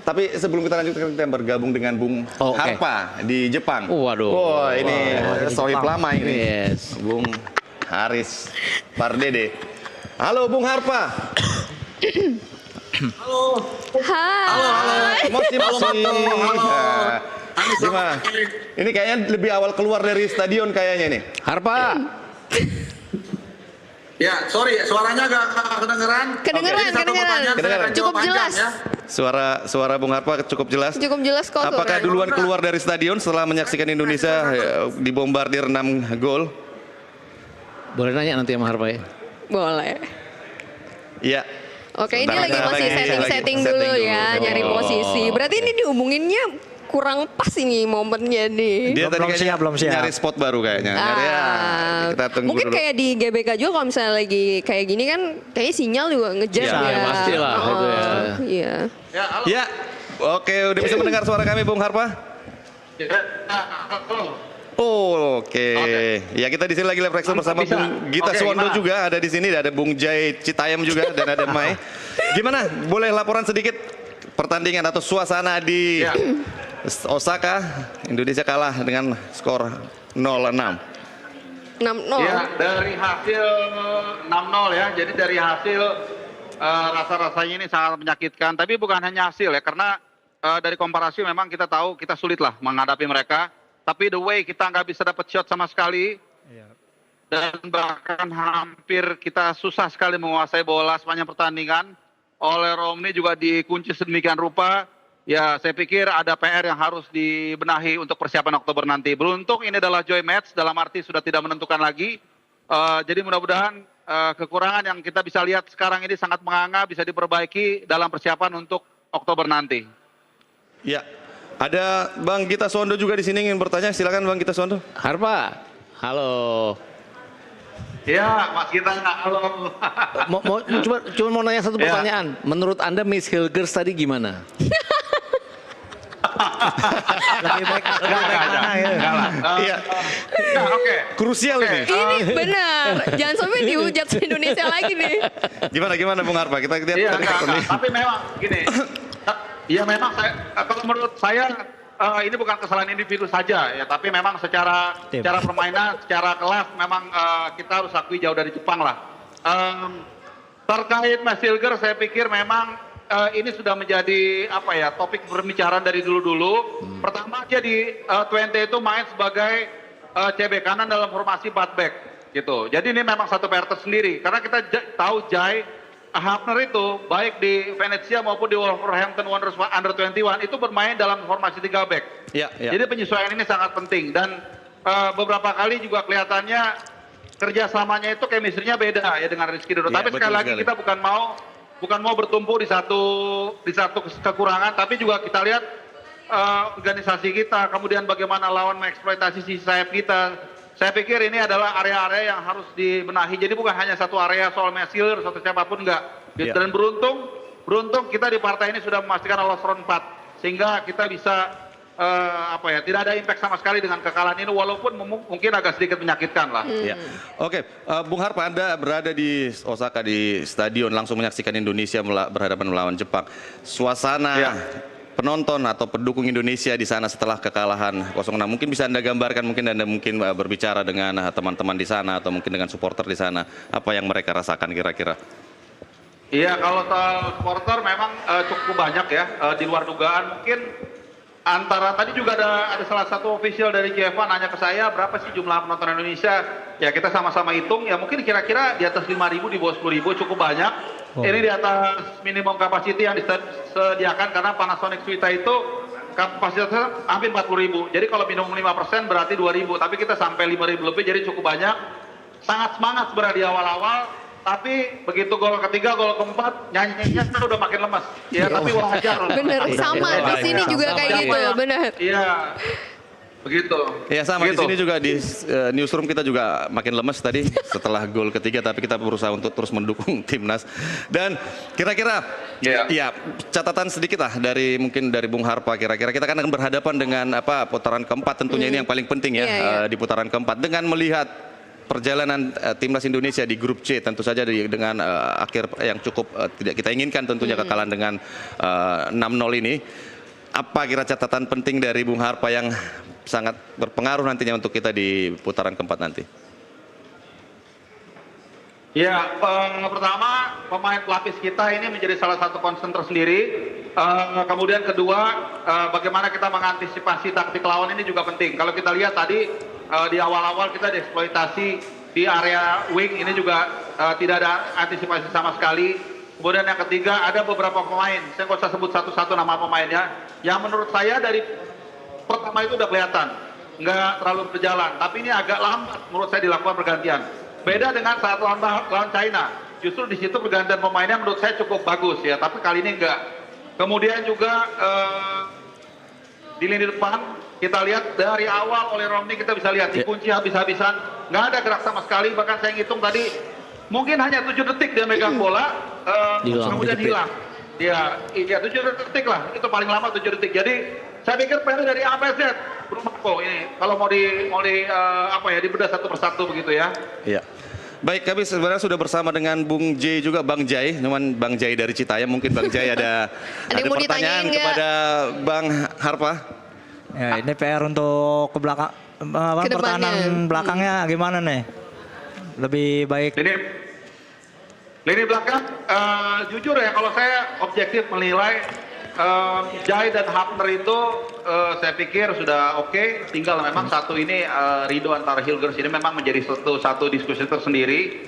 Tapi sebelum kita lanjutkan, kita bergabung dengan Bung Harpa di Jepang. Waduh. Wah, ini sohib lama ini. Yes. Bung Haris Pardede. Halo Bung Harpa. Halo. Hai. Mosi. Gimana? Ini kayaknya lebih awal keluar dari stadion kayaknya nih. Harpa. Ya, sorry, suaranya agak kedengeran. Kedengeran. Cukup jelas. Ya. Suara Bung Harpa cukup jelas. Cukup jelas kok. Apakah duluan keluar dari stadion setelah menyaksikan Indonesia dibombardir 6 gol? Boleh nanya nanti sama Harpa ya? Boleh. Iya. Oke, ini Sebentar, lagi masih setting setting dulu dulu. ya, nyari posisi. Berarti ini dihubunginnya kurang pas ini momennya nih. Dia tadi kayaknya belum siap. nyari spot baru kayaknya. Nyari, ya, kita tunggu Mungkin dulu. kayak di GBK juga kalau misalnya lagi kayak gini kan kayaknya sinyal juga ngejam Ya, ya. pastilah, itu ya. Iya. Ya, halo. Ya, oke, udah bisa mendengar suara kami Bung Harpa? Oh, oke. Ya, kita di sini lagi live reaction bersama Bisa. Bung Gita Oke, Suwondo gimana? juga ada di sini, ada Bung Jai Citayam juga dan ada Mai. Gimana? Boleh laporan sedikit pertandingan atau suasana di Ya. Osaka? Indonesia kalah dengan skor 0-6. 6-0. Ya, dari hasil 6-0 ya. Jadi dari hasil rasa-rasanya ini sangat menyakitkan. Tapi bukan hanya hasil ya, karena dari komparasi memang kita tahu kita sulit lah menghadapi mereka. Tapi the way kita nggak bisa dapat shot sama sekali. Dan bahkan hampir kita susah sekali menguasai bola sepanjang pertandingan. Oleh Romney juga dikunci sedemikian rupa. Ya, saya pikir ada PR yang harus dibenahi untuk persiapan Oktober nanti. Beruntung ini adalah joy match, dalam arti sudah tidak menentukan lagi. Jadi mudah-mudahan kekurangan yang kita bisa lihat sekarang ini sangat menganga, bisa diperbaiki dalam persiapan untuk Oktober nanti. Ya, ada Bang Gita Suwondo juga di sini ingin bertanya. Silakan Bang Gita Suwondo. Harpa. Halo. Ya, Mas Gita, halo. Cuma mau nanya satu pertanyaan. Menurut Anda Miss Hilgers tadi gimana? Lebih baik mana ya? Iya. Oke. Krusial ini. Ini benar. Jangan sampai dihujat Indonesia lagi nih. Gimana Bung Harpa? Kita lihat Iya, tadi enggak. Tapi memang gini. Iya, memang kalau menurut saya ini bukan kesalahan individu saja ya, tapi memang secara permainan, secara kelas memang kita harus akui jauh dari Jepang lah. Terkait Mas Hilger, saya pikir memang ini sudah menjadi apa ya, topik pembicaraan dari dulu-dulu. Pertama dia di 20 itu main sebagai CB kanan dalam formasi 4 back gitu. Jadi ini memang satu PR tersendiri karena kita tahu Jai Hafner itu baik di Venezia maupun di Wolverhampton Wanderers Under 21 itu bermain dalam formasi 3 back. Ya. Jadi penyesuaian ini sangat penting dan beberapa kali juga kelihatannya kerjasamanya itu chemistry-nya beda ya dengan Rizky Dodo. Ya, Tapi betul sekali lagi sekali. kita bukan mau bertumpu di satu kekurangan, tapi juga kita lihat organisasi kita, kemudian bagaimana lawan mengeksploitasi sisi sayap kita. Saya pikir ini adalah area-area yang harus dibenahi. Jadi bukan hanya satu area soal Mesir, satu siapapun enggak. Ya. Dan beruntung kita di partai ini sudah memastikan lolos round 4 sehingga kita bisa tidak ada impact sama sekali dengan kekalahan ini walaupun mungkin agak sedikit menyakitkan lah. Ya. Oke, Bung Harpa, Anda berada di Osaka di stadion langsung menyaksikan Indonesia berhadapan melawan Jepang. Suasana penonton atau pendukung Indonesia di sana setelah kekalahan 0-6 mungkin bisa Anda gambarkan, mungkin Anda berbicara dengan teman-teman di sana atau mungkin dengan supporter di sana, apa yang mereka rasakan kira-kira? Iya, kalau soal supporter memang cukup banyak ya, di luar dugaan. Mungkin antara tadi juga ada salah satu official dari JFA nanya ke saya berapa sih jumlah penonton Indonesia. Ya kita sama-sama hitung ya, mungkin kira-kira di atas 5.000, di bawah 10.000, cukup banyak. Ini di atas minimum capacity yang disediakan karena Panasonic Suita itu kapasitasnya hampir 40.000. Jadi kalau minimum 5% berarti 2.000, tapi kita sampai 5.000 lebih, jadi cukup banyak. Sangat semangat sebenarnya di awal-awal. Tapi begitu gol ketiga, gol keempat, nyanyinya udah makin lemas. Ya, tapi wajar. Bener, sama di sini juga kayak gitu, bener. Iya, begitu. Ya sama di sini juga di newsroom kita juga makin lemes tadi setelah gol ketiga, tapi kita berusaha untuk terus mendukung timnas. Dan kira-kira, ya catatan sedikit lah dari mungkin dari Bung Harpa, kira-kira kita kan akan berhadapan dengan putaran keempat tentunya ini yang paling penting ya di putaran keempat. Dengan melihat perjalanan timnas Indonesia di grup C tentu saja dengan akhir yang cukup tidak kita inginkan tentunya kekalahan dengan 6-0 ini. Apa kira catatan penting dari Bung Harpa yang sangat berpengaruh nantinya untuk kita di putaran keempat nanti? Ya, pertama pemain pelapis kita ini menjadi salah satu concern tersendiri. Kemudian kedua, bagaimana kita mengantisipasi taktik lawan ini juga penting. Kalau kita lihat tadi di awal-awal kita dieksploitasi di area wing ini juga tidak ada antisipasi sama sekali. Kemudian yang ketiga ada beberapa pemain, saya nggak usah sebut satu-satu nama pemainnya, yang menurut saya dari pertama itu udah kelihatan nggak terlalu berjalan, tapi ini agak lambat menurut saya dilakukan pergantian. Beda dengan saat lawan China, justru di situ pergantian pemainnya menurut saya cukup bagus ya, tapi kali ini enggak. Kemudian juga di lini depan kita lihat dari awal oleh Romney kita bisa lihat dikunci habis-habisan, nggak ada gerak sama sekali, bahkan saya ngitung tadi mungkin hanya 7 detik dia megang bola, kemudian hilang. Ya, 7 detik lah, itu paling lama 7 detik. Jadi saya pikir PR dari A sampai Z berubah kok ini. Kalau mau dibedah satu persatu begitu ya. Iya. Baik, kami sebenarnya sudah bersama dengan Bung J juga, Bang Jai, cuman Bang Jai dari Citayam. Mungkin Bang Jai ada yang mau pertanyaan ditanyain kepada Bang Harpa. Ya, ini PR untuk ke belakang, pertahanan belakangnya gimana nih? Lebih baik. Lini belakang, jujur ya kalau saya objektif menilai Jai dan Hapner itu saya pikir sudah oke. Tinggal memang satu ini Rido antara Hilgers ini memang menjadi satu diskusi tersendiri.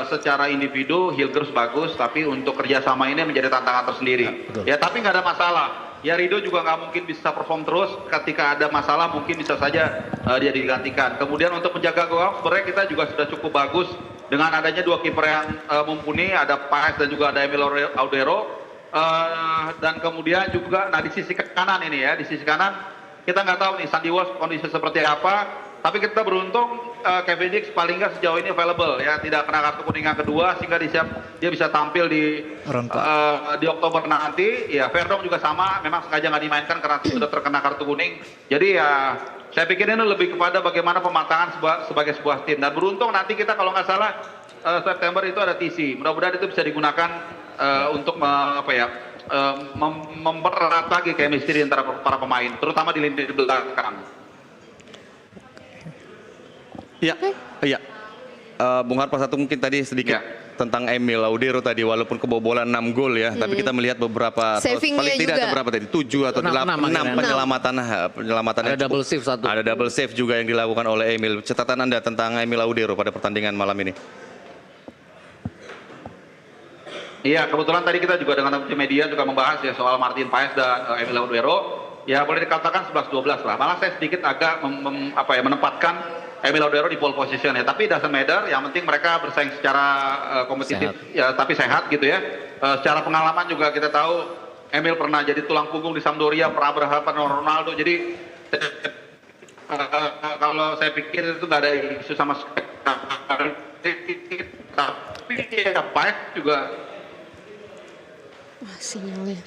Secara individu Hilgers bagus, tapi untuk kerjasama ini menjadi tantangan tersendiri. Ya tapi nggak ada masalah. Ya Rido juga nggak mungkin bisa perform terus. Ketika ada masalah mungkin bisa saja dia digantikan. Kemudian untuk penjaga gawang sebenarnya kita juga sudah cukup bagus dengan adanya dua kiper yang mumpuni, ada Paes dan juga ada Emil Audero. Dan kemudian juga, nah di sisi kanan ini ya, di sisi kanan kita nggak tahu nih Sandy Walsh kondisi seperti apa. Tapi kita beruntung Kevin Dix paling nggak sejauh ini available ya, tidak kena kartu kuning yang kedua sehingga dia bisa tampil di Oktober nanti. Ya Verdong juga sama, memang sengaja nggak dimainkan karena sudah terkena kartu kuning. Jadi ya saya pikir ini lebih kepada bagaimana pematangan sebagai sebuah tim. Dan beruntung nanti kita kalau nggak salah September itu ada TC. Mudah-mudahan itu bisa digunakan untuk mempererat lagi chemistry antara para pemain, terutama di lini belakang. Iya, iya. Bung Harpa satu mungkin tadi sedikit tentang Emil Audero tadi, walaupun kebobolan 6 gol ya, tapi kita melihat beberapa Savingnya paling tidak juga. ada berapa tadi, 7 atau 6 penyelamatan Ada double save satu. Ada double save juga yang dilakukan oleh Emil. Catatan Anda tentang Emil Audero pada pertandingan malam ini? Iya, kebetulan tadi kita juga dengan tim media juga membahas ya soal Martin Paes dan Emil Audero. Ya boleh dikatakan 11-12 lah. Malah saya sedikit agak menempatkan Emil Audero di pole position ya, tapi doesn't matter, yang penting mereka bersaing secara kompetitif ya, tapi sehat gitu ya. Secara pengalaman juga kita tahu Emil pernah jadi tulang punggung di Sampdoria, pernah berhadapan dengan Ronaldo, jadi kalau saya pikir itu nggak ada isu sama sekali. Tapi ya Paes juga sinyalnya.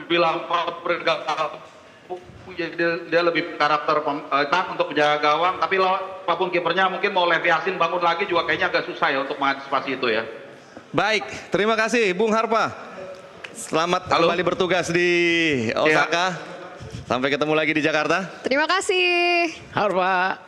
bilang bergabung. Jadi dia lebih karakter untuk menjaga gawang, tapi apapun kipernya mungkin mau Levi Yasin bangun lagi juga kayaknya agak susah ya untuk mengantisipasi itu ya. Baik, terima kasih Bung Harpa. Selamat kembali bertugas di Osaka. Sampai ketemu lagi di Jakarta. Terima kasih. Harpa.